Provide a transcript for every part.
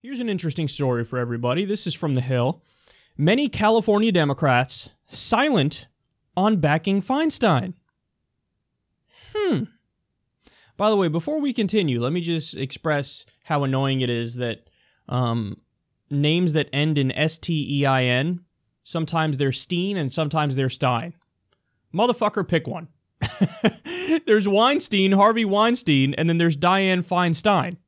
Here's an interesting story for everybody. This is from The Hill. Many California Democrats silent on backing Feinstein. By the way, before we continue, let me just express how annoying it is that names that end in S-T-E-I-N, sometimes they're Steen and sometimes they're Stein. Motherfucker, pick one. There's Weinstein, Harvey Weinstein, and then there's Dianne Feinstein.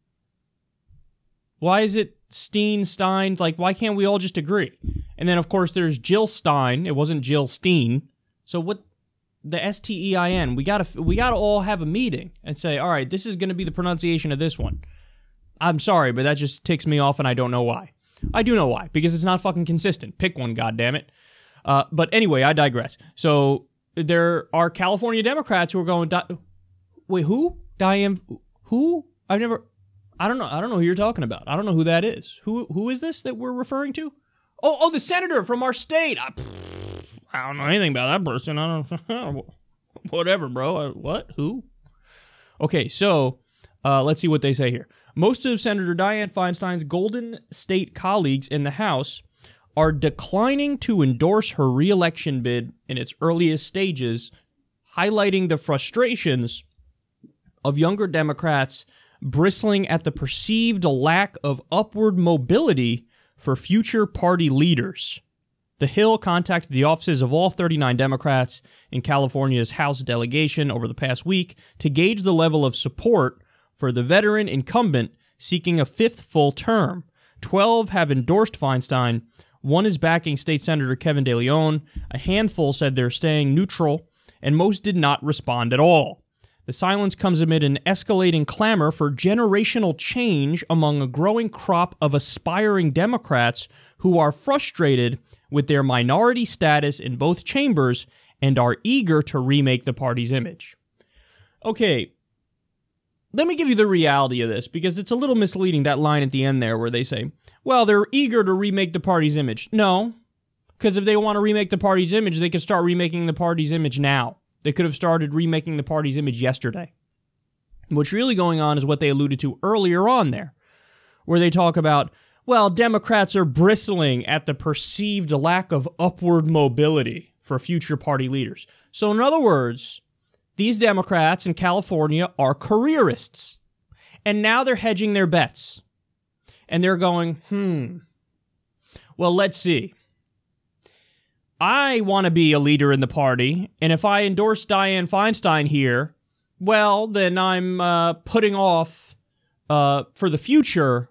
Why is it Steen, Stein? Like, why can't we all just agree? And then, of course, there's Jill Stein. It wasn't Jill Steen. So what? The S-T-E-I-N. We gotta all have a meeting and say, all right, this is going to be the pronunciation of this one. I'm sorry, but that just ticks me off, and I don't know why. I do know why, because it's not fucking consistent. Pick one, goddammit. But anyway, I digress. So there are California Democrats who are going, wait, who? Dianne, who? I don't know who you're talking about. I don't know who that is. Who is this that we're referring to? Oh, the senator from our state. I don't know anything about that person. I don't whatever, bro. What? Who? Okay, so let's see what they say here. Most of Senator Dianne Feinstein's Golden State colleagues in the House are declining to endorse her reelection bid in its earliest stages, highlighting the frustrations of younger Democrats bristling at the perceived lack of upward mobility for future party leaders. The Hill contacted the offices of all 39 Democrats in California's House delegation over the past week to gauge the level of support for the veteran incumbent seeking a fifth full term. 12 have endorsed Feinstein. One is backing State Senator Kevin De Leon. A handful said they're staying neutral, and most did not respond at all. The silence comes amid an escalating clamor for generational change among a growing crop of aspiring Democrats who are frustrated with their minority status in both chambers and are eager to remake the party's image. Okay, let me give you the reality of this, because it's a little misleading, that line at the end there where they say, well, they're eager to remake the party's image. No, because if they want to remake the party's image, they could start remaking the party's image now. They could have started remaking the party's image yesterday. What's really going on is what they alluded to earlier on there, where they talk about, well, Democrats are bristling at the perceived lack of upward mobility for future party leaders. So in other words, these Democrats in California are careerists. And now they're hedging their bets. And they're going, well, let's see. I want to be a leader in the party, and if I endorse Dianne Feinstein here, well, then I'm putting off, for the future,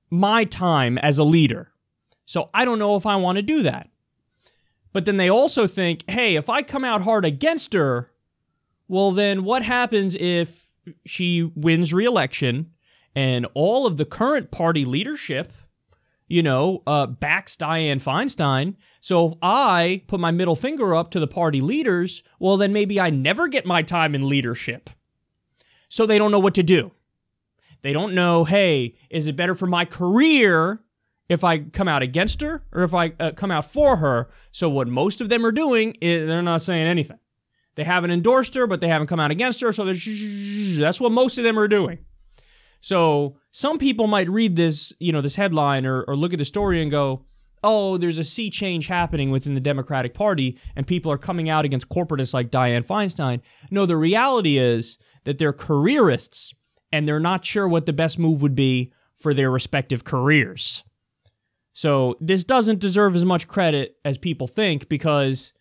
my time as a leader. So I don't know if I want to do that. But then they also think, hey, if I come out hard against her, well, then what happens if she wins re-election and all of the current party leadership, backs Dianne Feinstein? So if I put my middle finger up to the party leaders, well, then maybe I never get my time in leadership. So they don't know what to do. They don't know, hey, is it better for my career if I come out against her or if I come out for her? So what most of them are doing is they're not saying anything. They haven't endorsed her, but they haven't come out against her, so that's what most of them are doing. So some people might read this, this headline or look at the story and go, oh, there's a sea change happening within the Democratic Party and people are coming out against corporatists like Dianne Feinstein. No, the reality is that they're careerists and they're not sure what the best move would be for their respective careers. So this doesn't deserve as much credit as people think, because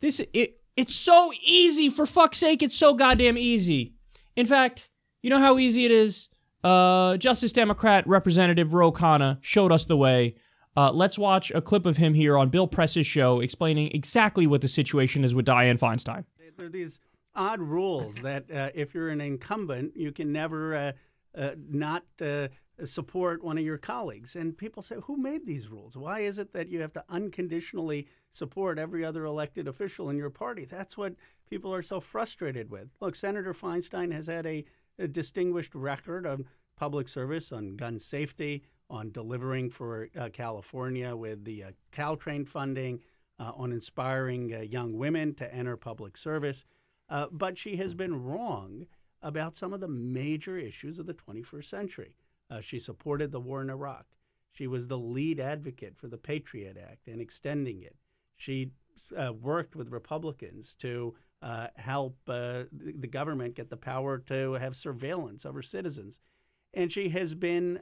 it's so easy, for fuck's sake, it's so goddamn easy. In fact, you know how easy it is? Justice Democrat Representative Khanna showed us the way. Let's watch a clip of him here on Bill Press's show explaining exactly what the situation is with Dianne Feinstein. There are these odd rules that if you're an incumbent, you can never not support one of your colleagues. And people say, who made these rules? Why is it that you have to unconditionally support every other elected official in your party? That's what people are so frustrated with. Look, Senator Feinstein has had a distinguished record of public service on gun safety, on delivering for California with the Caltrain funding, on inspiring young women to enter public service. But she has been wrong about some of the major issues of the 21st century. She supported the war in Iraq. She was the lead advocate for the Patriot Act and extending it. She worked with Republicans to help the government get the power to have surveillance over citizens. And she has been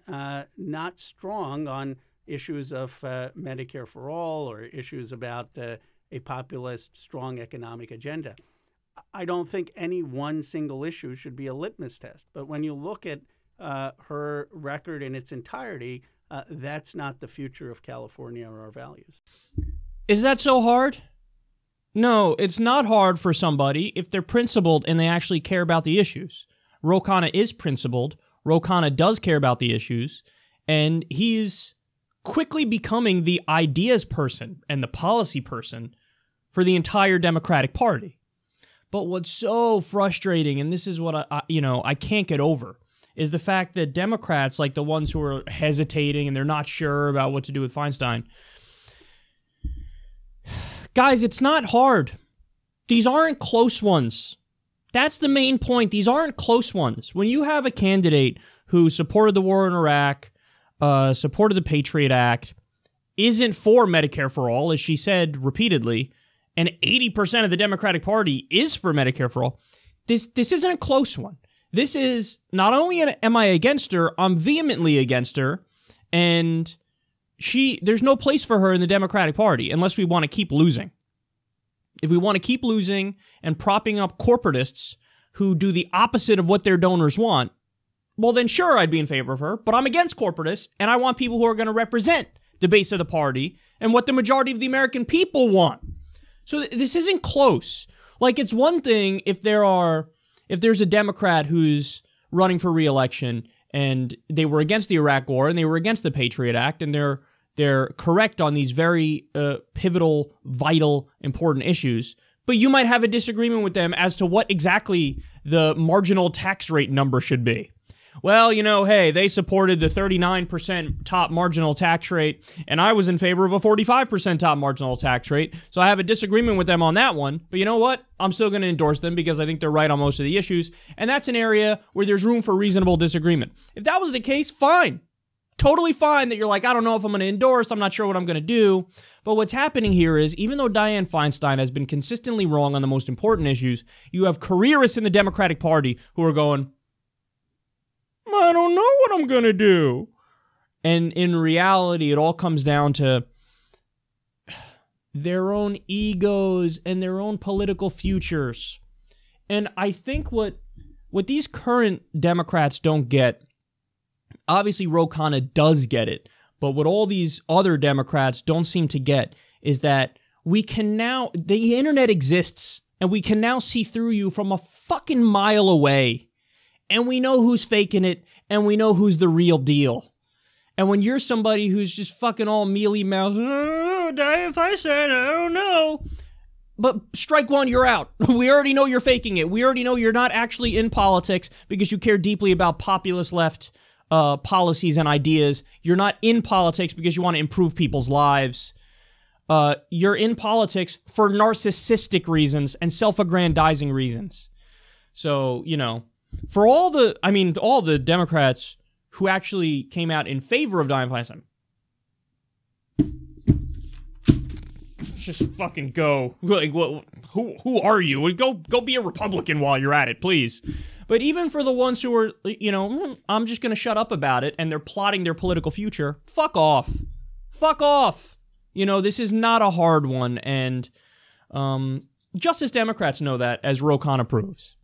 not strong on issues of Medicare for all or issues about a populist, strong economic agenda. I don't think any one single issue should be a litmus test. But when you look at her record in its entirety, that's not the future of California or our values. Is that so hard? No, it's not hard for somebody if they're principled and they actually care about the issues. Ro Khanna is principled. Ro Khanna does care about the issues. And he's quickly becoming the ideas person and the policy person for the entire Democratic Party. But what's so frustrating, and this is what I can't get over, is the fact that Democrats, like the ones who are hesitating and they're not sure about what to do with Feinstein, guys, it's not hard. These aren't close ones. That's the main point. These aren't close ones. When you have a candidate who supported the war in Iraq, supported the Patriot Act, isn't for Medicare for all, as she said repeatedly, and 80% of the Democratic Party is for Medicare for all, this isn't a close one. This is not only am I against her, I'm vehemently against her, and there's no place for her in the Democratic Party unless we want to keep losing. If we want to keep losing and propping up corporatists who do the opposite of what their donors want, well then sure, I'd be in favor of her, but I'm against corporatists, and I want people who are going to represent the base of the party and what the majority of the American people want. So this isn't close. Like, it's one thing if there's a Democrat who's running for re-election and they were against the Iraq War and they were against the Patriot Act and they're correct on these very pivotal, vital, important issues, but you might have a disagreement with them as to what exactly the marginal tax rate number should be. Well, hey, they supported the 39% top marginal tax rate, and I was in favor of a 45% top marginal tax rate, so I have a disagreement with them on that one, but you know what? I'm still going to endorse them because I think they're right on most of the issues, and that's an area where there's room for reasonable disagreement. If that was the case, fine. Totally fine that you're like, I don't know if I'm going to endorse, I'm not sure what I'm going to do, but what's happening here is, even though Dianne Feinstein has been consistently wrong on the most important issues, you have careerists in the Democratic Party who are going, I don't know what I'm going to do. And in reality, it all comes down to their own egos and their own political futures. And I think what these current Democrats don't get, obviously Ro Khanna does get it, but what all these other Democrats don't seem to get is that we can now, the internet exists, and we can now see through you from a fucking mile away. And we know who's faking it, and we know who's the real deal. And when you're somebody who's just fucking all mealy-mouthed, oh, Dianne Feinstein, I don't know. But strike one, you're out. We already know you're faking it. We already know you're not actually in politics because you care deeply about populist left policies and ideas. You're not in politics because you want to improve people's lives. You're in politics for narcissistic reasons and self-aggrandizing reasons. So, for all the Democrats who actually came out in favor of Dianne Feinstein, just fucking go. Like, who are you? Go be a Republican while you're at it, please. But even for the ones who are, I'm just going to shut up about it, and they're plotting their political future, fuck off. Fuck off. This is not a hard one, and Justice Democrats know that, as Ro Khanna proves.